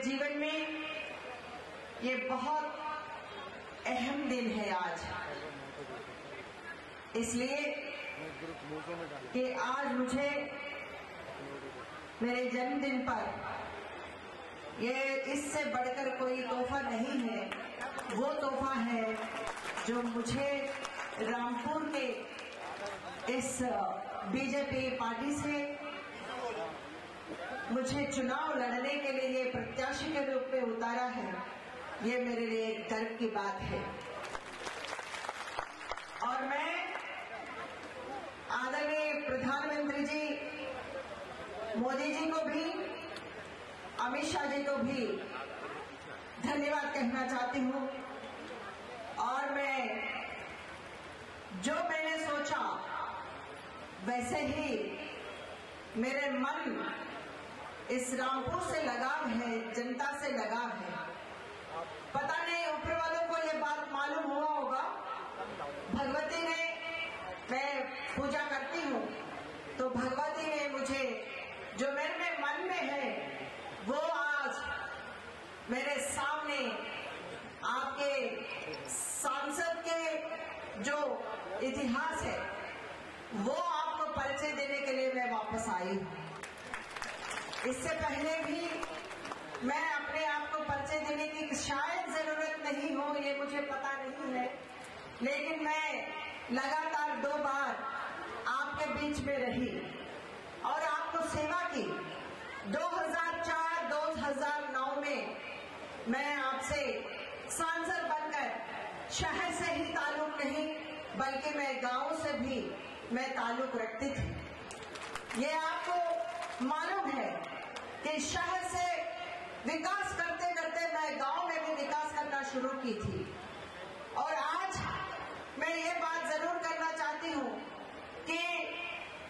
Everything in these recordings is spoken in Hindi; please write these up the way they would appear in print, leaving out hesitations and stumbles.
जीवन में ये बहुत अहम दिन है आज, इसलिए कि आज मुझे मेरे जन्मदिन पर ये इससे बढ़कर कोई तोहफा नहीं है। वो तोहफा है जो मुझे रामपुर के इस बीजेपी पार्टी से मुझे चुनाव लड़ने के लिए प्रत्याशी के रूप में उतारा है। ये मेरे लिए गर्व की बात है और मैं आदरणीय प्रधानमंत्री जी मोदी जी को भी, अमित शाह जी को भी धन्यवाद कहना चाहती हूँ। और जो मैंने सोचा वैसे ही मेरे मन इस रामपुर से लगाव है, जनता से लगाव है। पता नहीं ऊपर वालों को ये बात मालूम हुआ होगा, भगवती ने, मैं पूजा करती हूँ तो भगवती ने मुझे जो मेरे मन में है वो आज मेरे सामने आपके सांसद के जो इतिहास है वो आपको परिचय देने के लिए मैं वापस आई हूँ। इससे पहले भी मैं अपने आप को परिचय देने की शायद जरूरत नहीं हो, ये मुझे पता नहीं है, लेकिन मैं लगातार 2 बार आपके बीच में रही और आपको सेवा की। 2004-2009 में मैं आपसे सांसद बनकर शहर से ही ताल्लुक नहीं बल्कि मैं गांव से भी मैं ताल्लुक रखती थी। ये आपको मालूम है कि शहर से विकास करते करते मैं गांव में भी विकास करना शुरू की थी। और आज मैं ये बात जरूर करना चाहती हूँ कि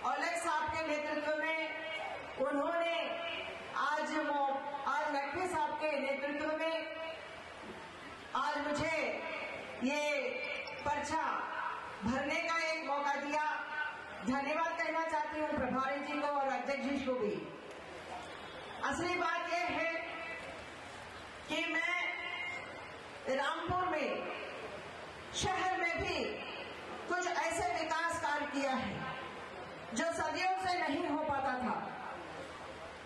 औलख साहब के नेतृत्व में उन्होंने आज नकवी साहब के नेतृत्व में आज मुझे ये पर्चा भरने का एक मौका दिया। धन्यवाद कहना चाहती हूँ प्रभारी जी को और अध्यक्ष जी को भी। असली बात यह है कि मैं रामपुर में शहर में भी कुछ ऐसे विकास कार्य किया है जो सदियों से नहीं हो पाता था।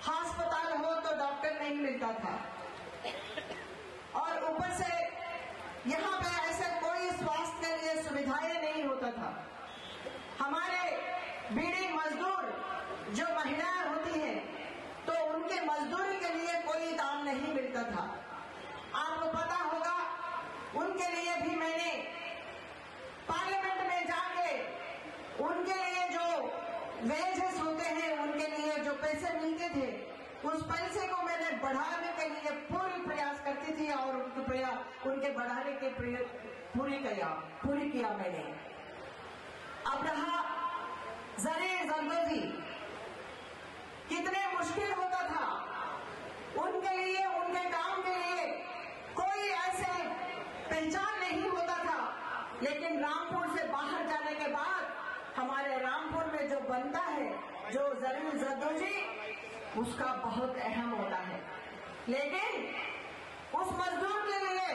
अस्पताल हो तो डॉक्टर नहीं मिलता था और ऊपर से यहाँ पे ऐसे कोई स्वास्थ्य के लिए सुविधाएं नहीं होता था। हमारे बीड़ी मजदूर जो महिलाएं होती हैं तो उनके मजदूरी के लिए कोई दाम नहीं मिलता था। आपको पता होगा उनके लिए भी मैंने पार्लियामेंट में जाके उनके लिए जो वेजेस होते हैं, उनके लिए जो पैसे मिलते थे, उस पैसे को मैंने बढ़ाने के लिए पूरी प्रयास करती थी और उनके बढ़ाने के पूरी किया मैंने। अब रहा जरदोजी, कितने मुश्किल होता था उनके लिए, उनके काम के लिए कोई ऐसे पहचान नहीं होता था। लेकिन रामपुर से बाहर जाने के बाद हमारे रामपुर में जो बनता है, जो जरदोजी, उसका बहुत अहम होता है। लेकिन उस मजदूर के लिए,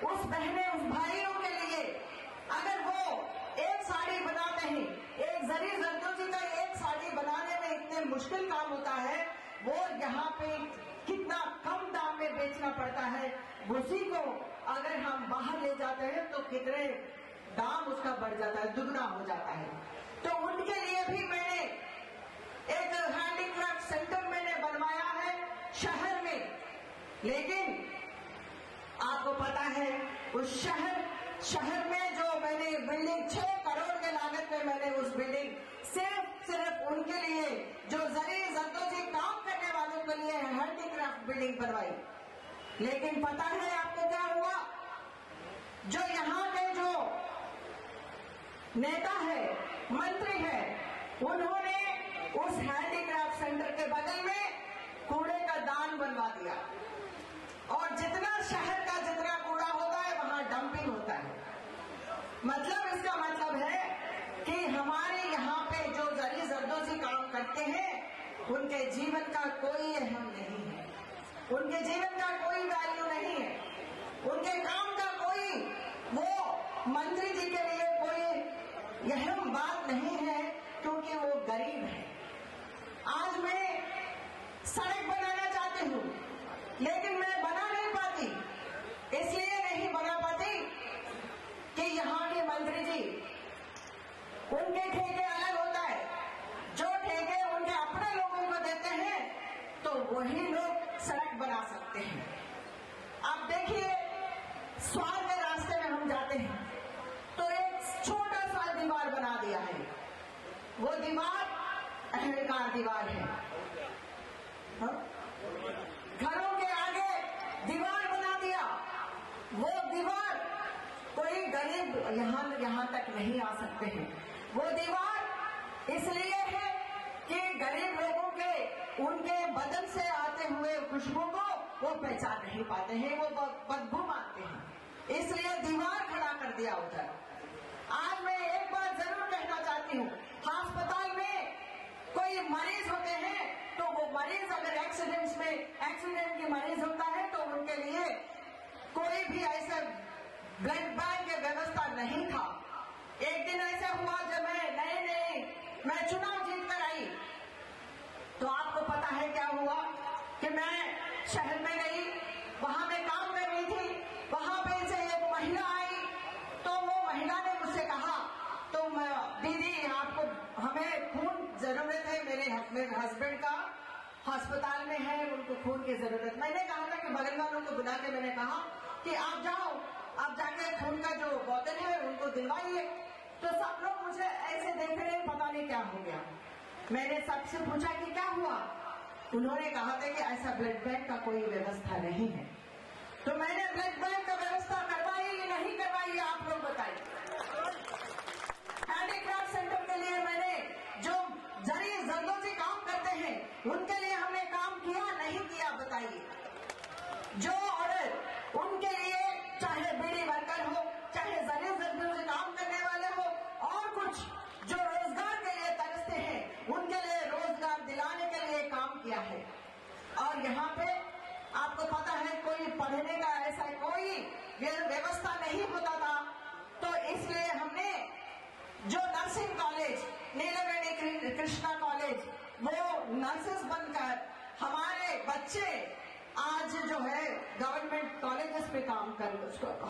उस बहने, उस भाइयों के लिए अगर वो एक साड़ी बनाते हैं, एक जरदोजी का एक साड़ी बनाने में इतने मुश्किल काम होता है, वो यहाँ पे कितना कम दाम में बेचना पड़ता है, उसी को अगर हम बाहर ले जाते हैं तो कितने दाम उसका बढ़ जाता है, दुगना हो जाता है। तो उनके लिए भी मैंने एक हैंडीक्राफ्ट सेंटर मैंने बनवाया है शहर में। लेकिन आपको पता है उस शहर में जो मैंने बिल्डिंग 6 करोड़ के लागत में मैंने उस बिल्डिंग सिर्फ उनके लिए, जो जरदोजी काम करने वालों के लिए हैंडीक्राफ्ट बिल्डिंग बनवाई। लेकिन पता है आपको क्या हुआ? जो यहाँ के जो नेता है, मंत्री है, उन्होंने उस हैंडीक्राफ्ट सेंटर के बगल में कूड़े का दान बनवा दिया और जितना शहर का जितना कूड़ा होता है वहां डंपिंग होता है। मतलब इसका मतलब है कि हमारे यहाँ पे जो जरदोजी काम करते हैं उनके जीवन का कोई अहम नहीं है। उनके जीवन का कोई वैल्यू नहीं है, उनके काम का कोई, वो मंत्री जी के लिए कोई यह बात नहीं है, क्योंकि वो गरीब है। आज मैं सड़क बनाना चाहती हूँ, लेकिन मैं बना नहीं पाती। इसलिए नहीं बना पाती कि यहाँ के मंत्री जी, उनके ठेके अलग होता है, जो ठेके उनके अपने लोगों को देते हैं तो वही लोग सड़क बना सकते हैं। आप देखिए, स्वार के रास्ते में हम जाते हैं तो एक छोटा सा दीवार बना दिया है, वो दीवार अहंकार दीवार है। घरों के आगे दीवार बना दिया, वो दीवार कोई गरीब यहाँ तक नहीं आ सकते हैं। वो दीवार इसलिए है कि गरीब लोगों के उनके बदन से आते हुए खुशबू को वो पहचान नहीं पाते हैं, वो बदबू मानते हैं, इसलिए दीवार खड़ा कर दिया उधर। आज मैं एक बात जरूर कहना चाहती हूँ, अस्पताल में कोई मरीज होते हैं तो वो मरीज अगर एक्सीडेंट के मरीज होता है तो उनके लिए कोई भी ऐसा ब्लड बैंक की व्यवस्था नहीं था। एक दिन ऐसा हुआ जब मैं चुनाव जीत कर आई, तो आपको पता है क्या हुआ कि मैं शहर में गई, वहां मैं काम कर रही थी, वहां पे से एक महिला आई, तो वो महिला ने मुझसे कहा, तो दीदी आपको, हमें खून जरूरत है, मेरे हस्बैंड का अस्पताल में है, उनको खून की जरूरत। मैंने कहा था कि बगल वालों को बुला के मैंने कहा कि आप जाओ, आप जाके खून का जो बोतल है उनको दिलवाइए। तो सब लोग मुझे ऐसे देख रहे, पता नहीं क्या हो गया। मैंने सबसे पूछा कि क्या हुआ, उन्होंने कहा था कि ऐसा ब्लड बैंक का कोई व्यवस्था नहीं है। तो मैंने ब्लड बैंक का व्यवस्था करवाई या नहीं करवाई, आप लोग बताइए। हैंडीक्राफ्ट सेंटर के लिए मैंने जो जरी जरदोजी काम करते हैं उनके लिए हमने काम किया नहीं किया, बताइए। जो औरत उनके लिए चाहे बीड़ी वर्कर हो, चाहे जरी जरदोजी काम करने वाले हो, और कुछ जो रोजगार के लिए तरसते हैं उनके लिए रोजगार दिलाने के लिए काम किया है। और यहाँ पे आपको पता है कोई पढ़ने का ऐसा कोई व्यवस्था नहीं होता था, तो इसलिए हमने जो nursing college, Neelaveni Krishna college, वो नर्सेस बनकर हमारे बच्चे आज जो है गवर्नमेंट कॉलेजेस में काम कर,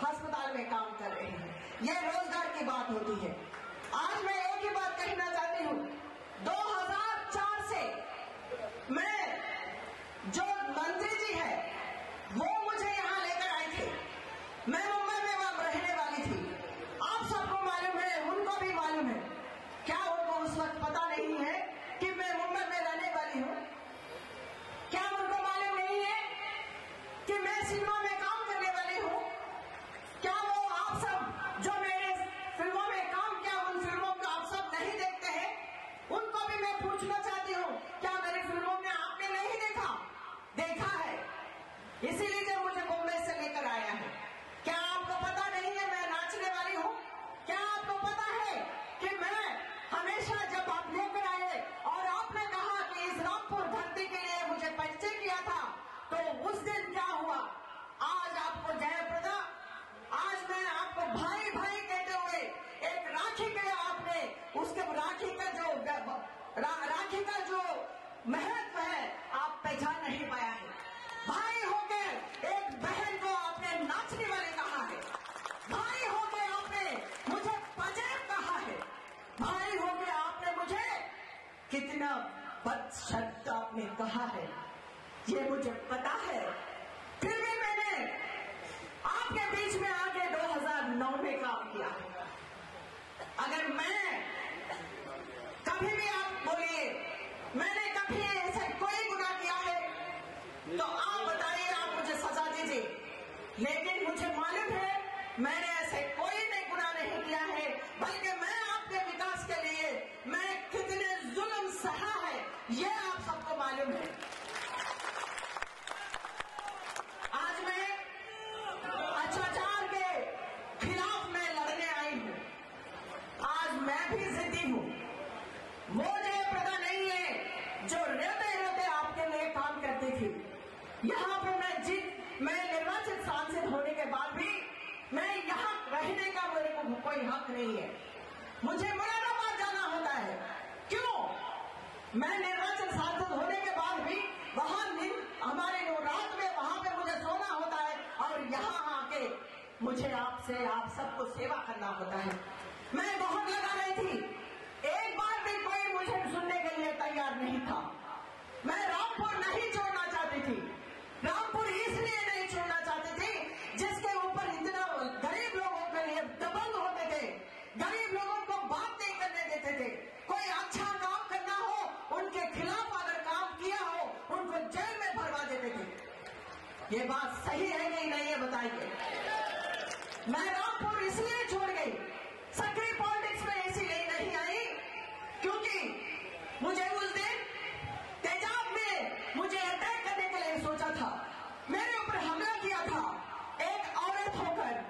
अस्पताल में काम कर रहे हैं। ये रोजगार की बात होती है। आज मैं एक ही बात कहना चाहती हूँ, 2004 से मैं, जो मंत्री जी है वो मुझे यहाँ लेकर आए थे, मैं मुंबई में वहां रहने वाली थी, आप सबको मालूम है, उनको भी मालूम है। क्या उनको उस वक्त पता नहीं है कि मैं मुंबई में रहने वाली हूँ? क्या उनको मालूम नहीं है कि मैं सिनेमा में काम करने वाली हूँ? क्या वो आप सब जो मेरे फिल्मों में काम किया, उन फिल्मों को आप सब नहीं देखते हैं? उनको भी मैं पूछना चाहती हूँ, क्या मेरी फिल्मों में आपने नहीं देखा? देखा है, इसीलिए जो मुझे मुंबई से लेकर आया है। क्या आपको पता नहीं है मैं नाचने वाली हूँ? क्या आपको पता है कि मैं हमेशा जब आप लेकर आए और आपने कहा कि इस रामपुर धरती के लिए मुझे परिचय किया था, तो उस दिन क्या हुआ? आज आपको जयप्रदा, आज मैं आपको भाई भाई कहते हुए एक राखी के आपने, उसके राखी का जो महत्व है आप पहचान नहीं पाया है। भाई होकर एक बहन को आपने नाचने वाले कहा है, भाई होकर आपने मुझे पजेब कहा है, भाई होकर आपने मुझे कितना बद शब्द आपने कहा है, ये मुझे पता है। फिर भी मैंने आपके बीच में आके 2009 में काम किया। अगर मैं कभी भी, आप बोलिए मैंने कभी ऐसा कोई गुनाह किया है तो आप बताइए, आप मुझे सजा दीजिए। लेकिन मुझे मालूम है मैंने ऐसे कोई नहीं गुनाह नहीं किया है, बल्कि मैं आपके विकास के लिए मैं कितने जुल्म सहा है ये आप सबको मालूम है। आज मैं अत्याचार के खिलाफ मैं लड़ने आई हूँ। आज मैं भी जिद्दी हूँ। वो जयप्रदा नहीं है जो रोते रोते आपके लिए काम करती थी। यहाँ पे को कोई हक नहीं है। मुझे मुरादाबाद जाना होता है। क्यों? मैं निर्वाचन सांसद होने के बाद भी वहां हमारे रात में वहां पे मुझे सोना होता है और यहाँ आके मुझे आपसे आप सबको सेवा करना होता है। मैं बहुत लगा रही थी, एक बार भी कोई मुझे सुनने के लिए तैयार नहीं था। मैं रामपुर नहीं छोड़ना चाहती थी। रामपुर इसलिए नहीं छोड़ना चाहती थी जिसके ऊपर इतना गरीब लोगों के लिए दबंग होते थे, गरीब लोगों को बात नहीं करने देते थे। कोई अच्छा काम करना हो उनके खिलाफ अगर काम किया हो उनको जेल में भरवा देते थे। ये बात सही है कि नहीं है बताइए। मैं रामपुर इसलिए छोड़ गई, सक्रिय पॉलिटिक्स में इसीलिए नहीं आई क्योंकि मुझे उस दिन तेजाब में मुझे अटैक करने के लिए सोचा था, मेरे ऊपर हमला किया था एक औरत होकर।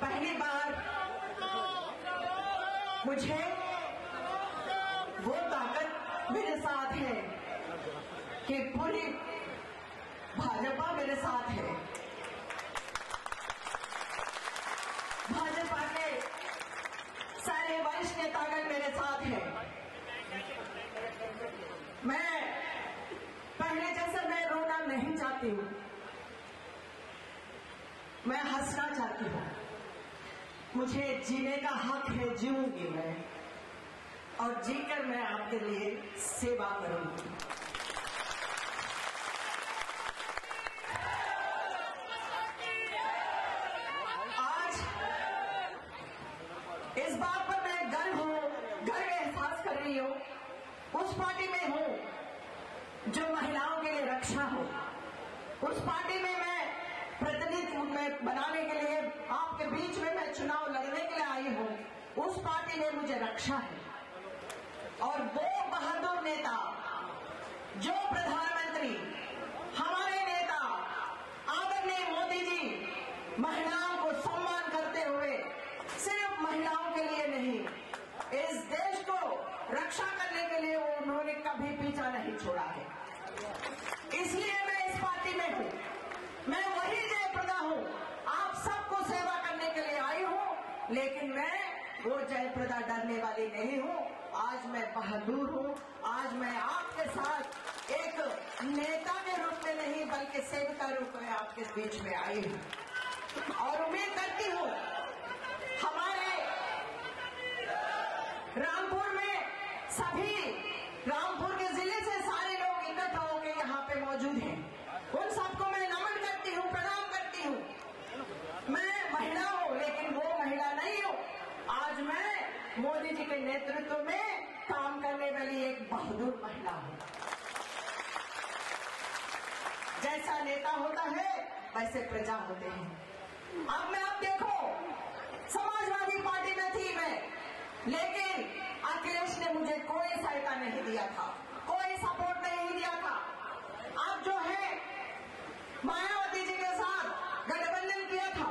पहली बार मुझे वो ताकत मेरे साथ है कि पूरी भाजपा मेरे साथ है। भाजपा के सारे वरिष्ठ नेतागण मेरे साथ हैं। मैं पहले जैसे मैं रोना नहीं चाहती हूँ, मैं हंसना चाहती हूँ। मुझे जीने का हक है, जीऊंगी मैं और जीकर मैं आपके लिए सेवा करूंगी। आज इस बात पर मैं गर्व एहसास कर रही हूँ, उस पार्टी में हूँ जो महिलाओं के लिए रक्षा हो। उस पार्टी में मैं प्रतिनिधित्व में बनाने के लिए आपके बीच में मैं चुनाव लड़ने के लिए आई हूं। उस पार्टी में मुझे रक्षा है और वो बहादुर नेता जो प्रधानमंत्री हमारे नेता आदरणीय मोदी जी महिलाओं को सम्मान करते हुए सिर्फ महिलाओं के लिए नहीं, इस देश को रक्षा करने के लिए उन्होंने कभी पीछा नहीं छोड़ा है। इसलिए मैं इस पार्टी में हूं। मैं वही जयप्रदा हूं, आप सबको सेवा करने के लिए आई हूं, लेकिन मैं वो जयप्रदा डरने वाली नहीं हूं। आज मैं बहादुर हूं। आज मैं आपके साथ एक नेता के रूप में नहीं बल्कि सेविका रूप में आपके बीच में आई हूं और उम्मीद करती हूं हमारे रामपुर में सभी रामपुर के जिले से सारे लोग इकट्ठा होकर यहाँ पे मौजूद हैं। उन सबको मैं नमन करती हूँ, प्रणाम करती हूँ। मैं महिला हूँ लेकिन वो महिला नहीं हूँ। आज मैं मोदी जी के नेतृत्व में काम करने वाली एक बहादुर महिला हूँ। जैसा नेता होता है वैसे प्रजा होते हैं। अब देखो, समाजवादी पार्टी में थी मैं, लेकिन अखिलेश ने मुझे कोई सहायता नहीं दिया था, कोई सपोर्ट नहीं दिया था। अब जो है मायावती जी के साथ गठबंधन किया था,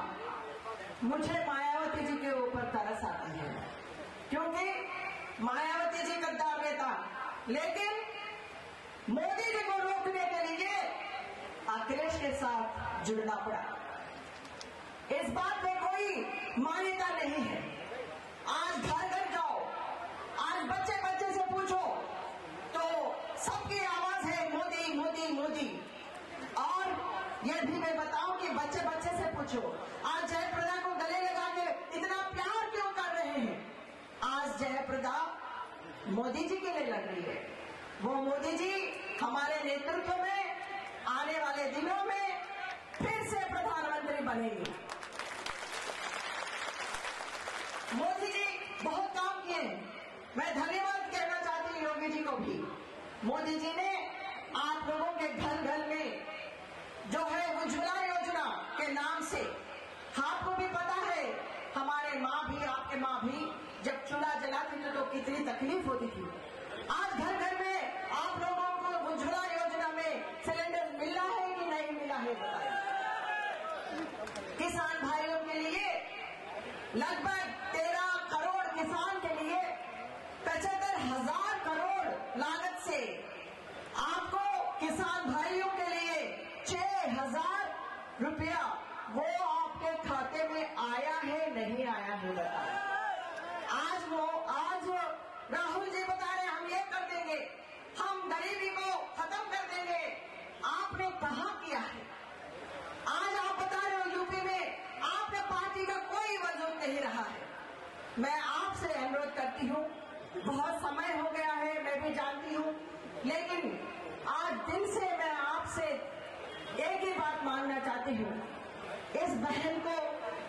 मुझे मायावती जी के ऊपर तरस आती है क्योंकि मायावती जी गद्दार नेता, लेकिन मोदी जी को रोकने के लिए अखिलेश के साथ जुड़ना पड़ा। इस बात में कोई मान्यता नहीं है। आज घर घर जाओ, आज बच्चे बच्चे से पूछो तो सबकी आवाज है मोदी मोदी मोदी। और यह भी मैं बताऊं कि बच्चे बच्चे से पूछो, आज जयप्रदा को गले लगा के इतना प्यार क्यों कर रहे हैं? आज जयप्रदा मोदी जी के लिए लग रही है। वो मोदी जी हमारे नेतृत्व में आने वाले दिनों में फिर से प्रधानमंत्री बनेंगे। मोदी जी बहुत काम किए हैं, मैं धन्यवाद कहना चाहती हूँ योगी जी को भी। मोदी जी ने आप लोगों के घर घर में जो है उज्ज्वला योजना के नाम से, आपको भी पता है हमारे माँ भी, आपके माँ भी जब चूल्हा जलाती थी तो कितनी तकलीफ होती थी। आज घर घर में आप लोगों को उज्ज्वला योजना में सिलेंडर मिला है कि नहीं मिला है बताइए। किसान भाइयों के लिए लगभग 13 करोड़ किसान के लिए 75,000 करोड़ लागत से आपको किसान भाइयों के लिए 6,000 रुपया वो आपके खाते में आया है नहीं आया है बताइए। आज राहुल जी बता रहे हम ये कर देंगे, हम गरीबी को खत्म कर देंगे। आपने कहाँ किया है? आज आप बता रहे हो यूपी में आपके पार्टी का कोई वजूद नहीं रहा है। मैं आपसे अनुरोध करती हूँ, बहुत समय हो गया है मैं भी जानती हूँ, लेकिन आज दिन से मैं आपसे एक ही बात मांगना चाहती हूँ। इस बहन को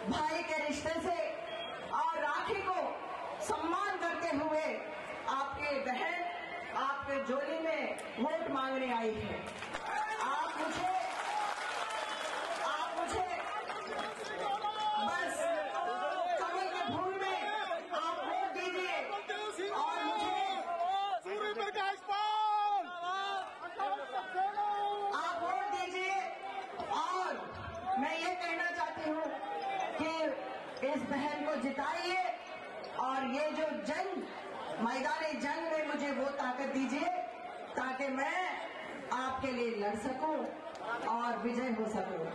भाई के रिश्ते से और राखी को सम्मान करते हुए आपके बहन आपके झोली में वोट मांगने आई है। आप मुझे बस कमल के फूल में आप वोट दीजिए और मुझे आप वोट दीजिए। और मैं ये कहना चाहती हूँ कि इस बहन को जिताइए और ये जो जंग, मैदानी जंग में मुझे वो ताकत दीजिए ताकि मैं आपके लिए लड़ सकूं और विजय हो सकूं।